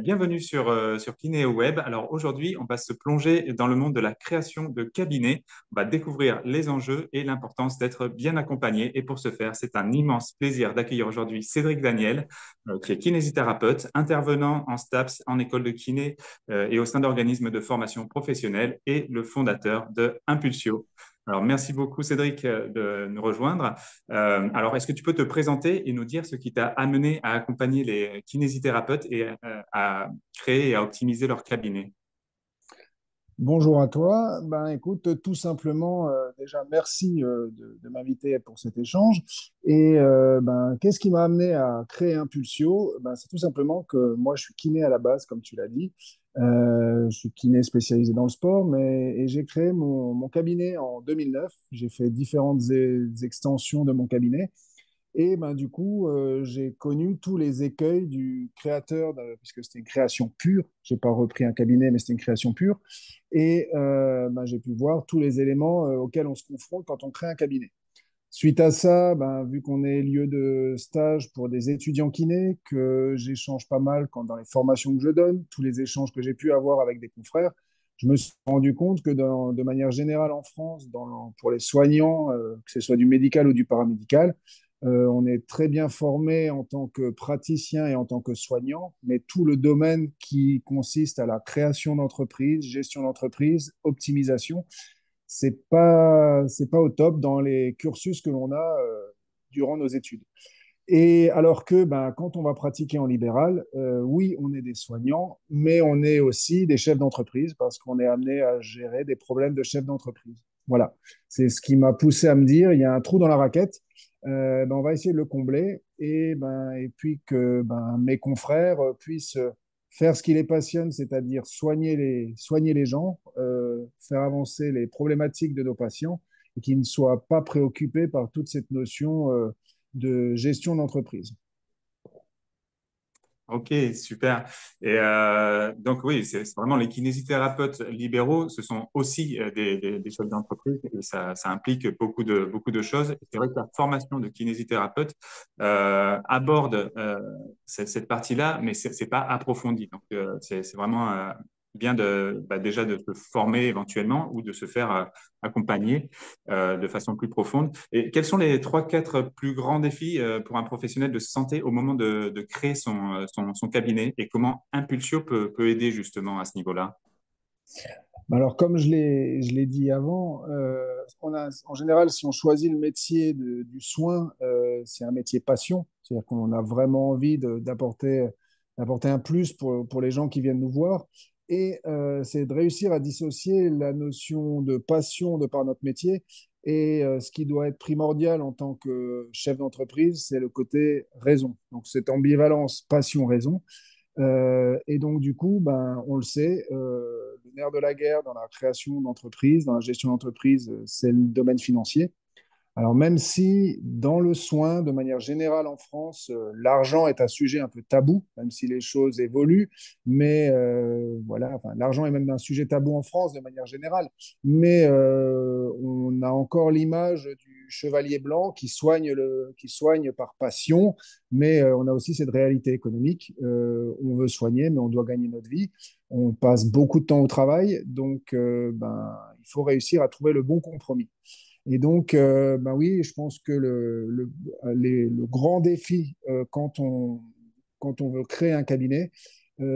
Bienvenue sur Kinéo Web. Alors aujourd'hui, on va se plonger dans le monde de la création de cabinets. On va découvrir les enjeux et l'importance d'être bien accompagné. Et pour ce faire, c'est un immense plaisir d'accueillir aujourd'hui Cédric Daniel, qui est kinésithérapeute, intervenant en STAPS, en école de kiné et au sein d'organismes de formation professionnelle et le fondateur de Impulsio. Alors, merci beaucoup, Cédric, de nous rejoindre. Alors, est-ce que tu peux te présenter et nous dire ce qui t'a amené à accompagner les kinésithérapeutes et à créer et à optimiser leur cabinet? Bonjour à toi. Ben, écoute, tout simplement, déjà, merci de m'inviter pour cet échange. Qu'est-ce qui m'a amené à créer Impulsio? Ben, c'est tout simplement que moi, je suis kiné à la base, comme tu l'as dit. Je suis kiné spécialisé dans le sport, et j'ai créé mon cabinet en 2009. J'ai fait différentes extensions de mon cabinet. Du coup, j'ai connu tous les écueils du créateur, puisque c'était une création pure. J'ai pas repris un cabinet, mais c'était une création pure. J'ai pu voir tous les éléments auxquels on se confronte quand on crée un cabinet. Suite à ça, vu qu'on est lieu de stage pour des étudiants kinés, que j'échange pas mal dans les formations que je donne, tous les échanges que j'ai pu avoir avec des confrères, je me suis rendu compte que de manière générale en France, pour les soignants, que ce soit du médical ou du paramédical, on est très bien formé en tant que praticien et en tant que soignant, mais tout le domaine qui consiste à la création d'entreprise, gestion d'entreprise, optimisation, c'est pas au top dans les cursus que l'on a durant nos études. Et alors que quand on va pratiquer en libéral, oui, on est des soignants, mais on est aussi des chefs d'entreprise parce qu'on est amené à gérer des problèmes de chef d'entreprise. Voilà, c'est ce qui m'a poussé à me dire, il y a un trou dans la raquette, on va essayer de le combler et puis que mes confrères puissent faire ce qui les passionne, c'est-à-dire soigner les gens, faire avancer les problématiques de nos patients et qui ne soient pas préoccupés par toute cette notion de gestion d'entreprise. Ok, super. Donc oui, c'est vraiment les kinésithérapeutes libéraux, ce sont aussi des chefs d'entreprise et ça implique beaucoup de choses. Et c'est vrai que la formation de kinésithérapeute aborde cette partie-là, mais c'est pas approfondi. Donc c'est vraiment bien déjà de se former éventuellement ou de se faire accompagner de façon plus profonde. Et quels sont les trois, quatre plus grands défis pour un professionnel de santé au moment de créer son cabinet et comment Impulsio peut aider justement à ce niveau-là? Alors, comme je l'ai dit avant, en général, si on choisit le métier du soin, c'est un métier passion, c'est-à-dire qu'on a vraiment envie d'apporter un plus pour les gens qui viennent nous voir. C'est de réussir à dissocier la notion de passion de par notre métier ce qui doit être primordial en tant que chef d'entreprise, c'est le côté raison. Donc, cette ambivalence passion-raison. Du coup, on le sait, le nerf de la guerre dans la création d'entreprise, dans la gestion d'entreprise, c'est le domaine financier. Alors même si dans le soin, de manière générale en France, l'argent est un sujet un peu tabou, même si les choses évoluent, voilà, enfin, l'argent est même un sujet tabou en France de manière générale, on a encore l'image du chevalier blanc qui soigne par passion, on a aussi cette réalité économique. On veut soigner, mais on doit gagner notre vie. On passe beaucoup de temps au travail, il faut réussir à trouver le bon compromis. Oui, je pense que le grand défi quand on veut créer un cabinet,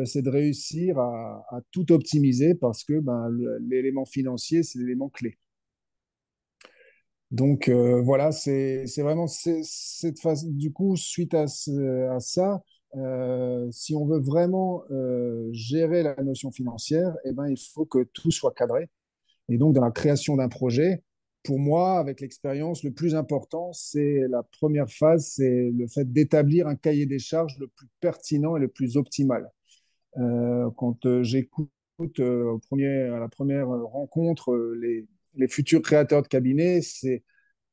c'est de réussir à tout optimiser parce que l'élément financier, c'est l'élément clé. Voilà, c'est vraiment cette phase. Du coup, suite à ça, si on veut vraiment gérer la notion financière, il faut que tout soit cadré. Et donc, dans la création d'un projet, pour moi, avec l'expérience, le plus important, c'est la première phase, c'est le fait d'établir un cahier des charges le plus pertinent et le plus optimal. Quand j'écoute à la première rencontre les futurs créateurs de cabinet, c'est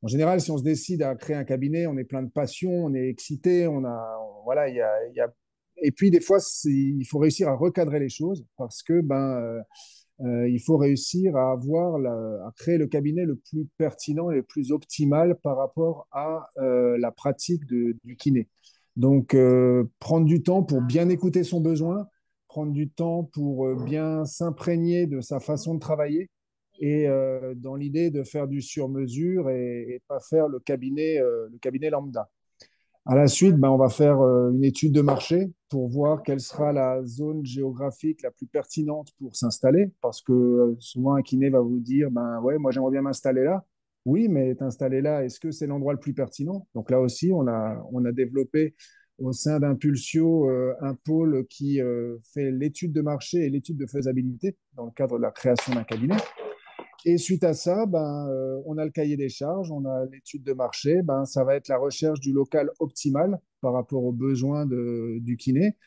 en général, si on se décide à créer un cabinet, on est plein de passion, on est excité, voilà, il y a... Et puis, des fois, il faut réussir à recadrer les choses parce que il faut réussir à créer le cabinet le plus pertinent et le plus optimal par rapport à la pratique du kiné. Donc, prendre du temps pour bien écouter son besoin, prendre du temps pour bien s'imprégner de sa façon de travailler et dans l'idée de faire du sur-mesure et pas faire le cabinet lambda. À la suite, ben, on va faire une étude de marché pour voir quelle sera la zone géographique la plus pertinente pour s'installer. Parce que souvent, un kiné va vous dire, ben ouais, moi j'aimerais bien m'installer là. Oui, mais t'installer là, est-ce que c'est l'endroit le plus pertinent? Donc là aussi, on a développé au sein d'Impulsio un pôle qui fait l'étude de marché et l'étude de faisabilité dans le cadre de la création d'un cabinet. Et suite à ça, ben, on a le cahier des charges, on a l'étude de marché. Ben, ça va être la recherche du local optimal par rapport aux besoins du kiné,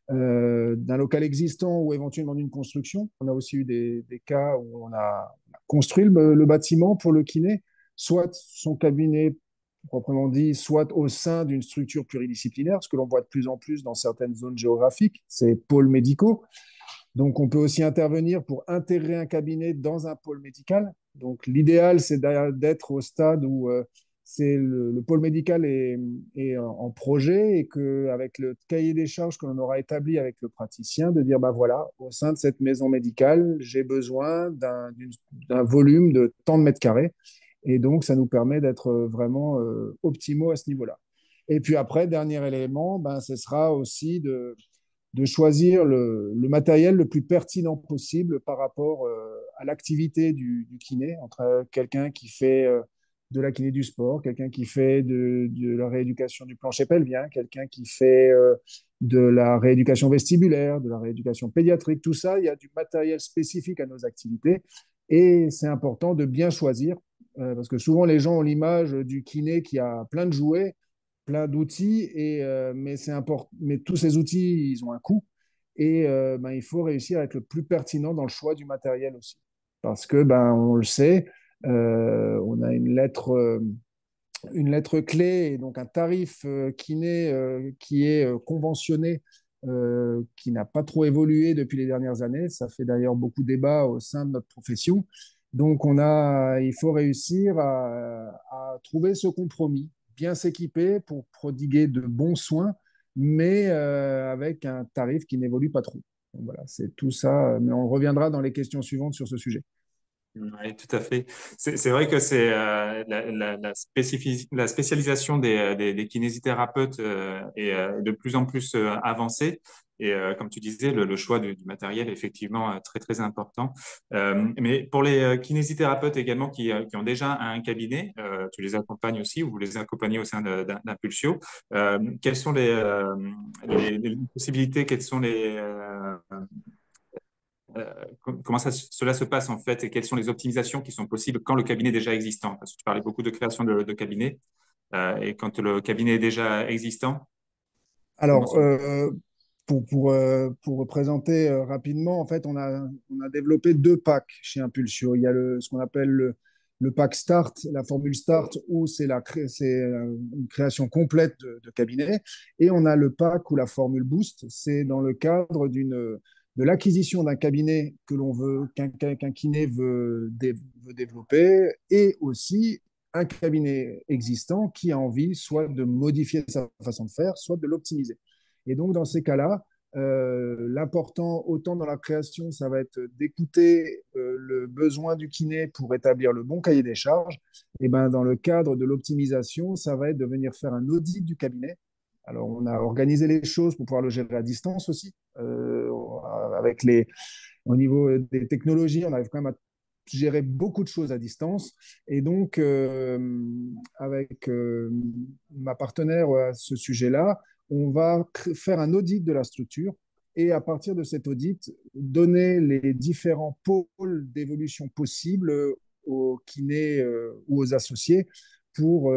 d'un local existant ou éventuellement d'une construction. On a aussi eu des cas où on a construit le bâtiment pour le kiné, soit son cabinet proprement dit, soit au sein d'une structure pluridisciplinaire, ce que l'on voit de plus en plus dans certaines zones géographiques, c'est pôles médicaux. Donc, on peut aussi intervenir pour intégrer un cabinet dans un pôle médical. Donc, l'idéal, c'est d'être au stade où c'est le pôle médical est en projet et qu'avec le cahier des charges que l'on aura établi avec le praticien, de dire, bah voilà, au sein de cette maison médicale, j'ai besoin d'un volume de tant de mètres carrés. Et donc, ça nous permet d'être vraiment optimaux à ce niveau-là. Et puis après, dernier élément, ben, ce sera aussi de choisir le matériel le plus pertinent possible par rapport à l'activité du kiné, entre quelqu'un qui fait de la kiné du sport, quelqu'un qui fait de la rééducation du plancher pelvien, quelqu'un qui fait de la rééducation vestibulaire, de la rééducation pédiatrique, tout ça, il y a du matériel spécifique à nos activités et c'est important de bien choisir parce que souvent les gens ont l'image du kiné qui a plein de jouets, plein d'outils, mais tous ces outils, ils ont un coût. Et ben, il faut réussir à être le plus pertinent dans le choix du matériel aussi. Parce que, ben, on le sait, on a une lettre clé et donc un tarif qui est conventionné, qui n'a pas trop évolué depuis les dernières années. Ça fait d'ailleurs beaucoup de débats au sein de notre profession. Donc, il faut réussir à trouver ce compromis, bien s'équiper pour prodiguer de bons soins, mais avec un tarif qui n'évolue pas trop. Donc, voilà, c'est tout ça. Mais on reviendra dans les questions suivantes sur ce sujet. Oui, tout à fait. C'est vrai que c'est la spécialisation des kinésithérapeutes est de plus en plus avancée. Et comme tu disais, le choix du matériel est effectivement très, très important. Mais pour les kinésithérapeutes également qui ont déjà un cabinet, tu les accompagnes aussi ou vous les accompagnez au sein d'Impulsio. Quelles sont les possibilités, quelles sont comment cela se passe en fait et quelles sont les optimisations qui sont possibles quand le cabinet est déjà existant? Parce que tu parlais beaucoup de création de cabinet et quand le cabinet est déjà existant, comment Alors, se... pour présenter rapidement, en fait, on a développé deux packs chez Impulsio. Il y a ce qu'on appelle le pack Start, la formule Start, où c'est une création complète de cabinet. Et on a le pack ou la formule Boost, c'est dans le cadre de l'acquisition d'un cabinet qu'un kiné veut développer et aussi un cabinet existant qui a envie soit de modifier sa façon de faire, soit de l'optimiser. Et donc, dans ces cas-là, l'important, autant dans la création, ça va être d'écouter le besoin du kiné pour établir le bon cahier des charges. Et ben, dans le cadre de l'optimisation, ça va être de venir faire un audit du cabinet. Alors, on a organisé les choses pour pouvoir le gérer à distance aussi. Avec au niveau des technologies, on arrive quand même à gérer beaucoup de choses à distance. Et donc, avec ma partenaire à ce sujet-là, on va faire un audit de la structure et à partir de cet audit, donner les différents pôles d'évolution possibles aux kinés ou aux associés pour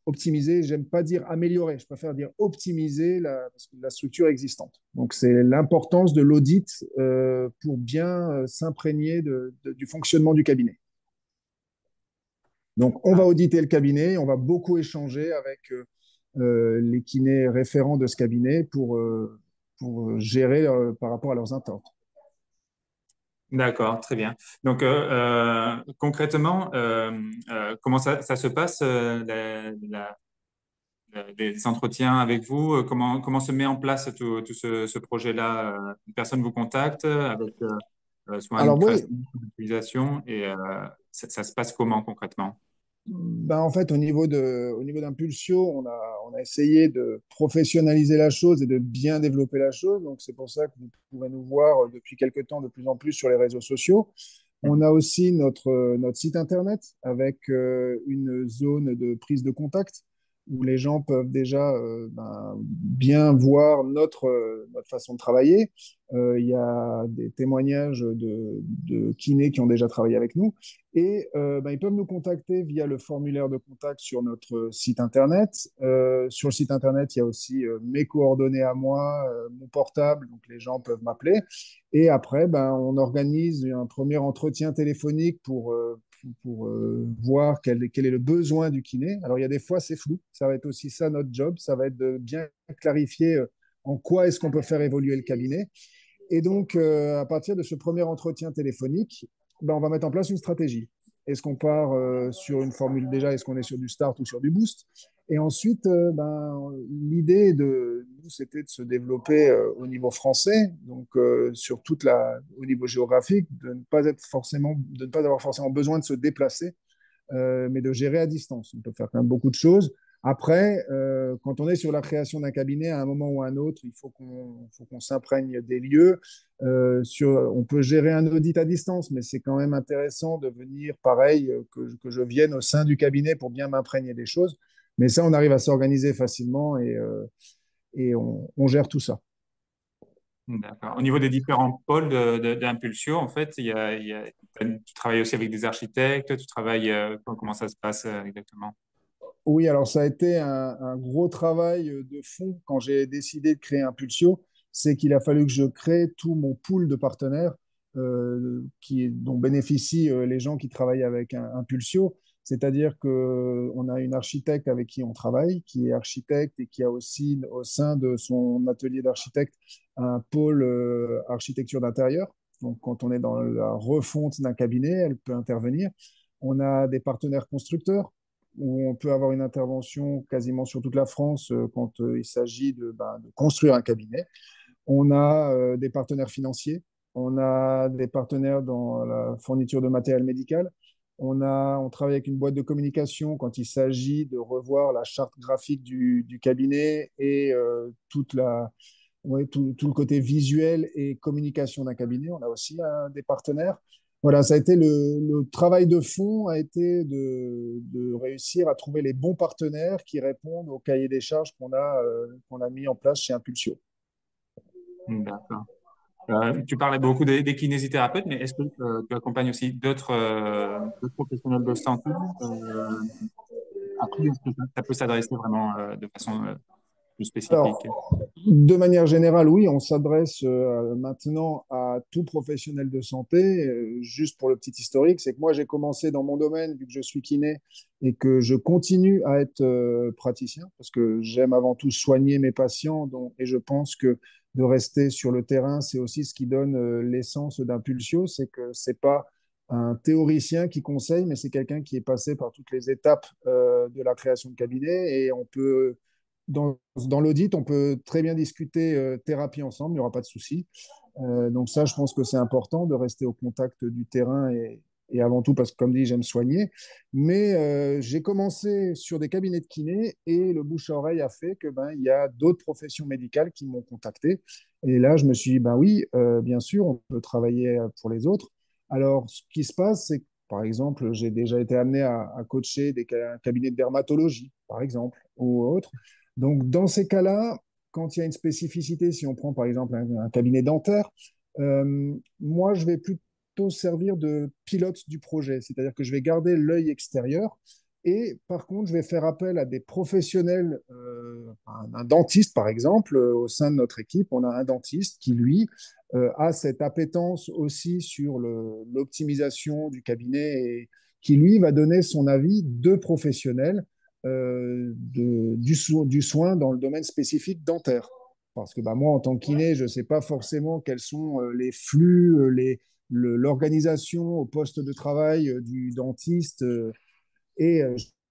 optimiser, j'aime pas dire améliorer, je préfère dire optimiser la structure existante. Donc c'est l'importance de l'audit pour bien s'imprégner du fonctionnement du cabinet. Donc on va auditer le cabinet, on va beaucoup échanger avec les kinés référents de ce cabinet pour gérer par rapport à leurs attentes. D'accord, très bien. Donc concrètement, comment ça se passe des entretiens avec vous? Comment se met en place tout ce projet-là? Une personne vous contacte avec soit une Alors création, oui, une utilisation et ça se passe comment concrètement? ben en fait, au niveau d'Impulsio, on a essayé de professionnaliser la chose et de bien développer la chose. Donc, c'est pour ça que vous pouvez nous voir depuis quelque temps de plus en plus sur les réseaux sociaux. On Mhm. a aussi notre site internet avec une zone de prise de contact où les gens peuvent déjà bien voir notre façon de travailler. Il y a des témoignages de kinés qui ont déjà travaillé avec nous et ils peuvent nous contacter via le formulaire de contact sur notre site internet. Sur le site internet, il y a aussi mes coordonnées à moi, mon portable, donc les gens peuvent m'appeler. Et après, on organise un premier entretien téléphonique pour voir quel est le besoin du kiné. Alors, il y a des fois, c'est flou. Ça va être aussi ça notre job. Ça va être de bien clarifier en quoi est-ce qu'on peut faire évoluer le cabinet. Et donc, à partir de ce premier entretien téléphonique, on va mettre en place une stratégie. Est-ce qu'on part sur une formule déjà, est-ce qu'on est sur du start ou sur du boost? Et ensuite, l'idée de nous, c'était de se développer au niveau français, donc au niveau géographique, de ne pas avoir forcément besoin de se déplacer mais de gérer à distance. On peut faire quand même beaucoup de choses. Après, quand on est sur la création d'un cabinet, à un moment ou à un autre, il faut qu'on s'imprègne des lieux. On peut gérer un audit à distance, mais c'est quand même intéressant de venir, pareil, que je vienne au sein du cabinet pour bien m'imprégner des choses. Mais ça, on arrive à s'organiser facilement et on gère tout ça. D'accord. Au niveau des différents pôles d'Impulsio, en fait, tu travailles aussi avec des architectes, tu travailles, comment ça se passe exactement? Oui, alors ça a été un gros travail de fond quand j'ai décidé de créer Impulsio. C'est qu'il a fallu que je crée tout mon pool de partenaires dont bénéficient les gens qui travaillent avec Impulsio. C'est-à-dire qu'on a une architecte avec qui on travaille, qui est architecte et qui a aussi au sein de son atelier d'architecte un pôle architecture d'intérieur. Donc quand on est dans la refonte d'un cabinet, elle peut intervenir. On a des partenaires constructeurs où on peut avoir une intervention quasiment sur toute la France quand il s'agit de construire un cabinet. On a des partenaires financiers, on a des partenaires dans la fourniture de matériel médical, on travaille avec une boîte de communication quand il s'agit de revoir la charte graphique du cabinet et tout le côté visuel et communication d'un cabinet. On a aussi des partenaires. Voilà, ça a été le travail de fond a été de réussir à trouver les bons partenaires qui répondent au cahier des charges qu'on a mis en place chez Impulsio. D'accord. Tu parlais beaucoup des kinésithérapeutes, mais est-ce que tu accompagnes aussi d'autres professionnels de santé? À qui est-ce que ça peut s'adresser vraiment de façon plus spécifique? Alors, de manière générale, oui, on s'adresse maintenant à tout professionnel de santé. Juste pour le petit historique, c'est que moi, j'ai commencé dans mon domaine, vu que je suis kiné, et que je continue à être praticien, parce que j'aime avant tout soigner mes patients, et je pense que de rester sur le terrain, c'est aussi ce qui donne l'essence d'Impulsio, c'est que c'est pas un théoricien qui conseille, mais c'est quelqu'un qui est passé par toutes les étapes de la création de cabinet, et on peut dans l'audit, on peut très bien discuter thérapie ensemble, il n'y aura pas de souci. Donc ça, je pense que c'est important de rester au contact du terrain et avant tout parce que, comme dit, j'aime soigner. Mais j'ai commencé sur des cabinets de kiné et le bouche à oreille a fait que il y a d'autres professions médicales qui m'ont contacté. Et là, je me suis dit, ben oui, bien sûr, on peut travailler pour les autres. Alors, ce qui se passe, c'est que, par exemple, j'ai déjà été amené à coacher un cabinet de dermatologie, par exemple, ou autre. Donc, dans ces cas-là, quand il y a une spécificité, si on prend par exemple un cabinet dentaire, moi, je vais plutôt servir de pilote du projet, c'est-à-dire que je vais garder l'œil extérieur et par contre, je vais faire appel à des professionnels, un dentiste par exemple, au sein de notre équipe, on a un dentiste qui, lui, a cette appétence aussi sur l'optimisation du cabinet et qui, lui, va donner son avis de professionnel du soin dans le domaine spécifique dentaire. Parce que moi, en tant que kiné, je ne sais pas forcément quels sont les flux, l'organisation au poste de travail du dentiste. Et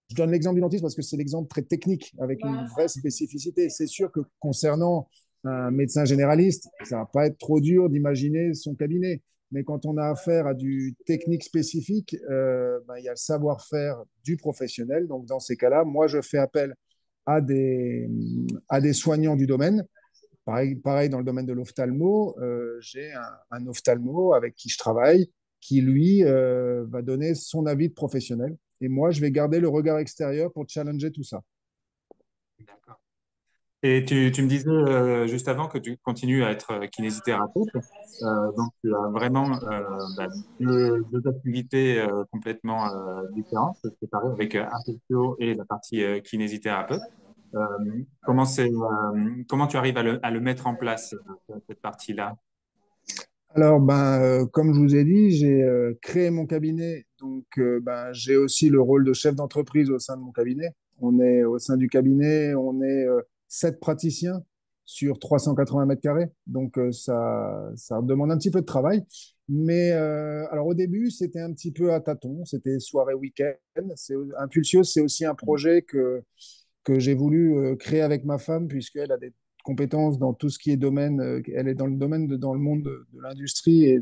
Je donne l'exemple du dentiste parce que c'est l'exemple très technique, avec une vraie spécificité. C'est sûr que concernant un médecin généraliste, ça ne va pas être trop dur d'imaginer son cabinet. Mais quand on a affaire à du technique spécifique, ben, il y a le savoir-faire du professionnel. Donc, dans ces cas-là, moi, je fais appel à à des soignants du domaine. Pareil dans le domaine de l'ophtalmo, j'ai un ophtalmo avec qui je travaille, qui lui va donner son avis de professionnel. Et moi, je vais garder le regard extérieur pour challenger tout ça. D'accord. Et tu me disais juste avant que tu continues à être kinésithérapeute. Donc, tu as vraiment deux activités complètement différentes, séparées avec un physio et la partie kinésithérapeute. Euh, comment tu arrives à le mettre en place, cette partie-là? Alors, ben, comme je vous ai dit, j'ai créé mon cabinet, donc ben, j'ai aussi le rôle de chef d'entreprise au sein de mon cabinet. On est au sein du cabinet, on est 7 praticiens sur 380 mètres carrés, donc ça demande un petit peu de travail. Mais alors au début, c'était un petit peu à tâtons, c'était soirée week-end. Impulsio, c'est aussi un projet que j'ai voulu créer avec ma femme, puisqu'elle a des compétences dans tout ce qui est domaine. Elle est dans le domaine dans le monde de l'industrie,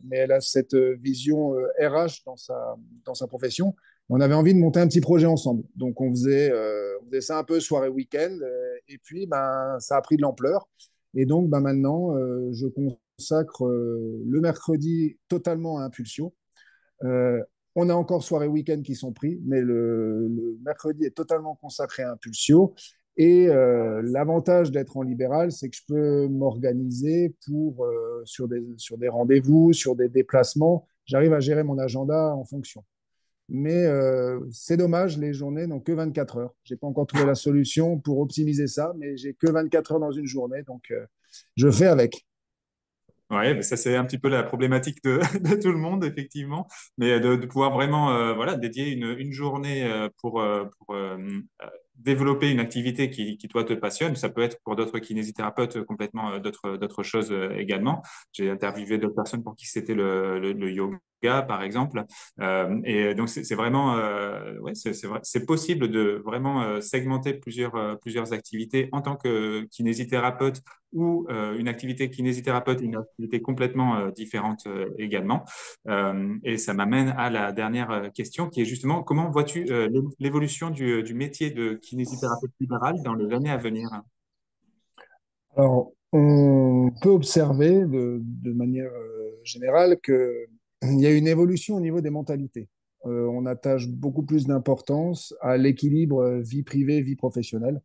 mais elle a cette vision RH dans sa profession. On avait envie de monter un petit projet ensemble. Donc, on faisait ça un peu soirée week-end. Et puis, ben, ça a pris de l'ampleur. Et donc, ben, maintenant, je consacre le mercredi totalement à Impulsion. Euh, on a encore soirée week-end qui sont pris, mais le mercredi est totalement consacré à Impulsio. Et l'avantage d'être en libéral, c'est que je peux m'organiser sur des rendez-vous, sur des déplacements. J'arrive à gérer mon agenda en fonction. Mais c'est dommage, les journées n'ont que 24 heures. Je n'ai pas encore trouvé la solution pour optimiser ça, mais j'ai que 24 heures dans une journée, donc je fais avec. Ouais, mais ça c'est un petit peu la problématique de, de tout le monde, effectivement, mais de pouvoir vraiment voilà, dédier une journée développer une activité toi, te passionne. Ça peut être pour d'autres kinésithérapeutes complètement d'autres choses également. J'ai interviewé d'autres personnes pour qui c'était le yoga, par exemple. Et donc, c'est vraiment, ouais, c'est possible de vraiment segmenter plusieurs activités en tant que kinésithérapeute ou une activité kinésithérapeute, une activité complètement différente également. Et ça m'amène à la dernière question qui est justement comment vois-tu l'évolution du métier de kinésithérapeute libéral dans les années à venir? Alors, on peut observer de manière générale qu'il y a une évolution au niveau des mentalités. On attache beaucoup plus d'importance à l'équilibre vie privée, vie professionnelle.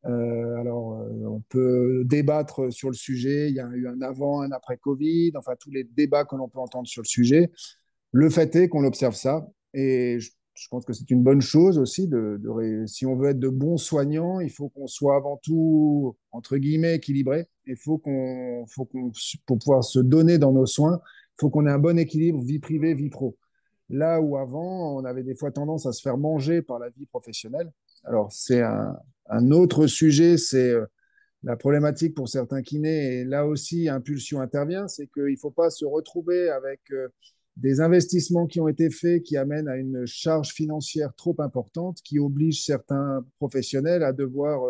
On peut débattre sur le sujet. Il y a eu un avant, un après Covid, enfin tous les débats que l'on peut entendre sur le sujet. Le fait est qu'on observe ça et je pense que c'est une bonne chose aussi. Si on veut être de bons soignants, il faut qu'on soit avant tout, entre guillemets, équilibré. Pour pouvoir se donner dans nos soins, il faut qu'on ait un bon équilibre vie privée, vie pro. Là où avant, on avait des fois tendance à se faire manger par la vie professionnelle. Alors, un autre sujet, c'est la problématique pour certains kinés, et là aussi, Impulsion intervient, c'est qu'il ne faut pas se retrouver avec des investissements qui ont été faits qui amènent à une charge financière trop importante, qui oblige certains professionnels à devoir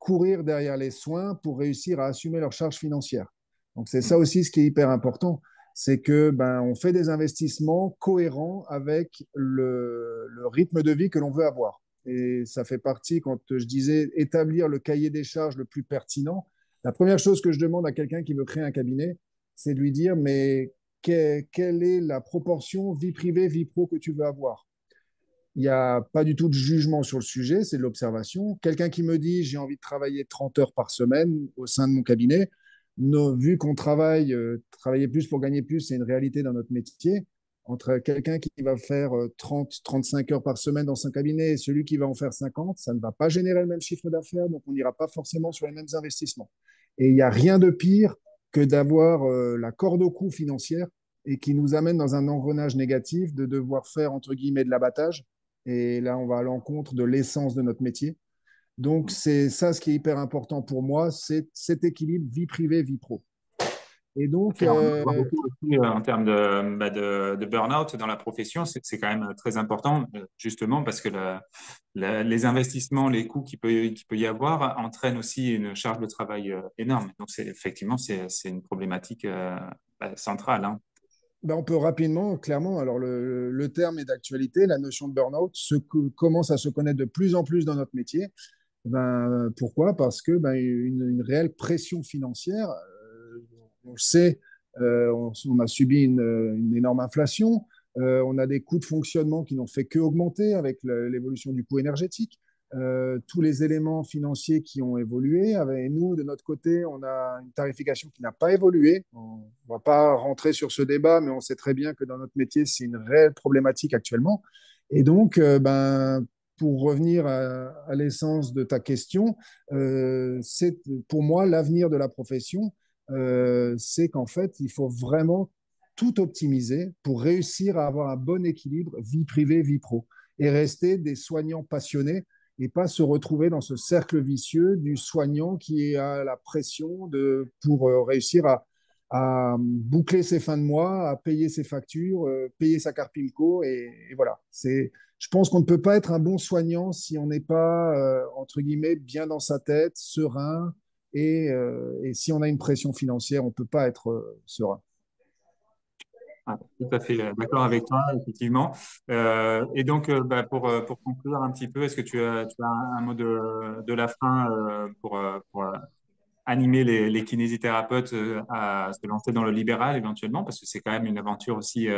courir derrière les soins pour réussir à assumer leurs charges financières. Donc c'est ça aussi ce qui est hyper important, c'est que ben, on fait des investissements cohérents avec le rythme de vie que l'on veut avoir. Et ça fait partie, quand je disais établir le cahier des charges le plus pertinent, la première chose que je demande à quelqu'un qui veut créer un cabinet, c'est de lui dire, mais quelle est la proportion vie privée, vie pro que tu veux avoir? Il n'y a pas du tout de jugement sur le sujet, c'est de l'observation. Quelqu'un qui me dit, j'ai envie de travailler 30 heures par semaine au sein de mon cabinet, vu qu'on travailler plus pour gagner plus, c'est une réalité dans notre métier. Entre quelqu'un qui va faire 35 heures par semaine dans son cabinet et celui qui va en faire 50, ça ne va pas générer le même chiffre d'affaires, donc on n'ira pas forcément sur les mêmes investissements. Et il n'y a rien de pire que d'avoir la corde au cou financière et qui nous amène dans un engrenage négatif de devoir faire, entre guillemets, de l'abattage. Et là, on va à l'encontre de l'essence de notre métier. Donc, c'est ça ce qui est hyper important pour moi, c'est cet équilibre vie privée, vie pro. Et donc, Fait, on en voit beaucoup aussi en termes de burn-out dans la profession. C'est quand même très important, justement, parce que les investissements, les coûts qu'il peut y avoir entraînent aussi une charge de travail énorme. Donc, effectivement, c'est une problématique centrale, hein. ben, on peut rapidement, clairement, alors le terme est d'actualité, la notion de burn-out commence à se connaître de plus en plus dans notre métier. Ben, pourquoi? Parce que ben, une réelle pression financière, on le sait, on a subi une énorme inflation, on a des coûts de fonctionnement qui n'ont fait qu'augmenter avec l'évolution du coût énergétique. Tous les éléments financiers qui ont évolué. Et nous, de notre côté, on a une tarification qui n'a pas évolué. On ne va pas rentrer sur ce débat, mais on sait très bien que dans notre métier, c'est une réelle problématique actuellement. Et donc, ben, pour revenir à l'essence de ta question, c'est pour moi l'avenir de la profession, c'est qu'en fait, il faut vraiment tout optimiser pour réussir à avoir un bon équilibre vie privée, vie pro, et rester des soignants passionnés et pas se retrouver dans ce cercle vicieux du soignant qui a la pression pour réussir à boucler ses fins de mois, à payer ses factures, payer sa carte PIMCO, et voilà. Je pense qu'on ne peut pas être un bon soignant si on n'est pas, entre guillemets, bien dans sa tête, serein, et si on a une pression financière, on ne peut pas être serein. Ah, tout à fait d'accord avec toi, effectivement. Et donc, pour conclure un petit peu, est-ce que tu as un mot de la fin pour animer les kinésithérapeutes à se lancer dans le libéral éventuellement, parce que c'est quand même une aventure aussi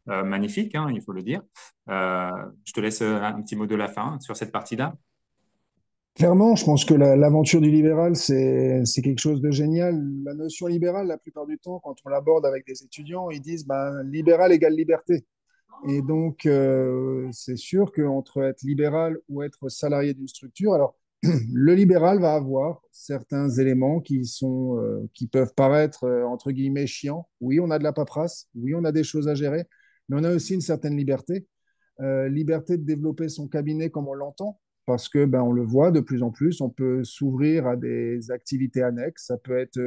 magnifique, hein, il faut le dire. Je te laisse un petit mot de la fin sur cette partie-là. Clairement, je pense que l'aventure du libéral, c'est quelque chose de génial. La notion libérale, la plupart du temps, quand on l'aborde avec des étudiants, ils disent ben, libéral égale liberté. Et donc, c'est sûr qu'entre être libéral ou être salarié d'une structure, alors le libéral va avoir certains éléments qui peuvent paraître entre guillemets chiants. Oui, on a de la paperasse, oui, on a des choses à gérer, mais on a aussi une certaine liberté, liberté de développer son cabinet comme on l'entend, parce que ben, on le voit de plus en plus, on peut s'ouvrir à des activités annexes, ça peut être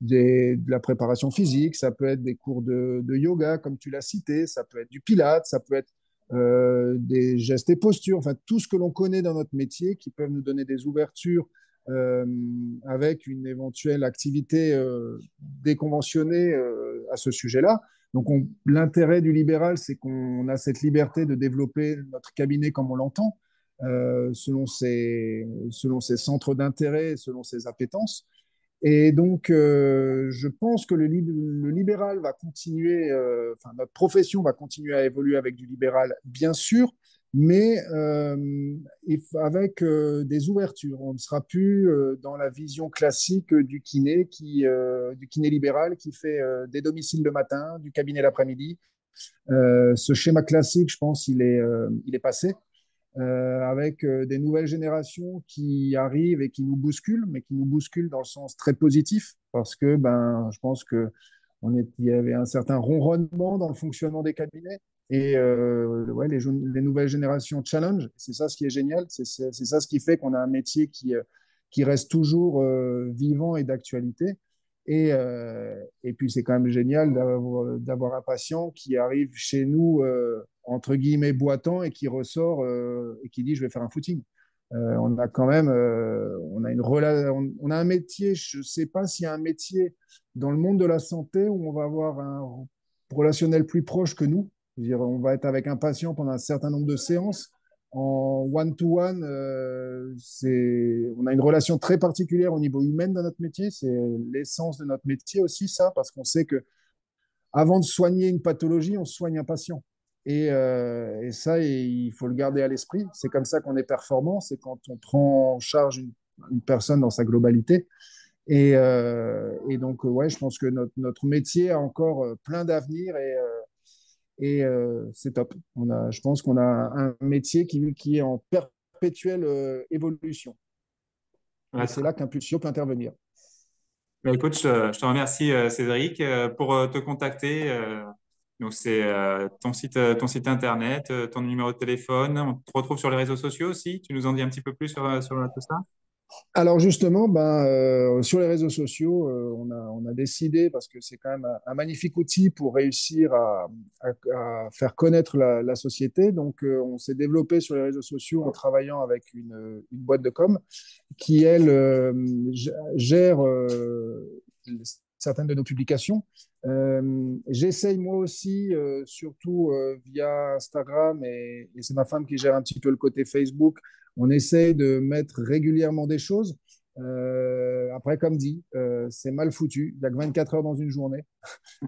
de la préparation physique, ça peut être des cours de yoga, comme tu l'as cité, ça peut être du pilates, ça peut être des gestes et postures, enfin tout ce que l'on connaît dans notre métier qui peuvent nous donner des ouvertures euh, avec une éventuelle activité déconventionnée à ce sujet-là. Donc l'intérêt du libéral, c'est qu'on a cette liberté de développer notre cabinet comme on l'entend, selon ses centres d'intérêt, selon ses appétences. Et donc, je pense que le libéral va continuer, enfin, notre profession va continuer à évoluer avec du libéral, bien sûr, mais avec des ouvertures. On ne sera plus dans la vision classique du kiné libéral qui fait des domiciles le matin, du cabinet l'après-midi. Ce schéma classique, je pense, il est passé avec des nouvelles générations qui arrivent et qui nous bousculent, mais qui nous bousculent dans le sens très positif, parce que ben, je pense que il y avait un certain ronronnement dans le fonctionnement des cabinets. Et ouais, les nouvelles générations challenge, c'est ça ce qui est génial, c'est ça ce qui fait qu'on a un métier qui reste toujours vivant et d'actualité. Et puis c'est quand même génial d'avoir un patient qui arrive chez nous entre guillemets boitant et qui ressort et qui dit je vais faire un footing. On a quand même on a un métier, je ne sais pas s'il y a un métier dans le monde de la santé où on va avoir un relationnel plus proche que nous. Je veux dire, on va être avec un patient pendant un certain nombre de séances. En one-to-one, on a une relation très particulière au niveau humain dans notre métier. C'est l'essence de notre métier aussi, ça, parce qu'on sait que avant de soigner une pathologie, on soigne un patient. Et ça, il faut le garder à l'esprit. C'est comme ça qu'on est performant, c'est quand on prend en charge une personne dans sa globalité. Et donc, ouais, je pense que notre métier a encore plein d'avenir et c'est top. Je pense qu'on a un métier qui est en perpétuelle évolution. Et Ouais, c'est là qu'Impulsio peut intervenir. bah, écoute, je te remercie, Cédric, pour te contacter. Donc, c'est ton site internet, ton numéro de téléphone. On te retrouve sur les réseaux sociaux aussi. Tu nous en dis un petit peu plus sur tout ça? Alors justement, sur les réseaux sociaux, on a décidé, parce que c'est quand même un magnifique outil pour réussir à faire connaître la société. Donc, on s'est développé sur les réseaux sociaux en travaillant avec une boîte de com qui, elle, gère certaines de nos publications. J'essaye moi aussi, surtout via Instagram, et c'est ma femme qui gère un petit peu le côté Facebook. On essaye de mettre régulièrement des choses. Après, comme dit, c'est mal foutu. Il n'y a que 24 heures dans une journée.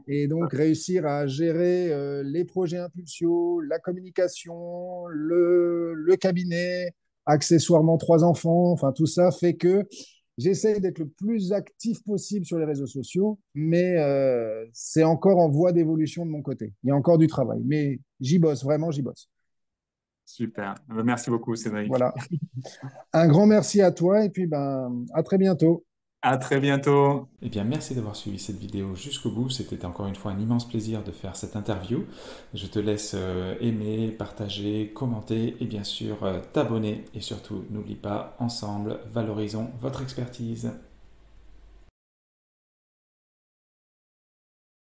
Et donc, réussir à gérer les projets impulsio, la communication, le cabinet, accessoirement trois enfants, enfin, tout ça fait que j'essaie d'être le plus actif possible sur les réseaux sociaux, mais c'est encore en voie d'évolution de mon côté. Il y a encore du travail, mais j'y bosse, vraiment, j'y bosse. Super. Merci beaucoup, Cédric. Voilà. Un grand merci à toi et puis à très bientôt. À très bientôt. Eh bien, merci d'avoir suivi cette vidéo jusqu'au bout. C'était encore une fois un immense plaisir de faire cette interview. Je te laisse aimer, partager, commenter et bien sûr t'abonner. Et surtout, n'oublie pas, ensemble, valorisons votre expertise.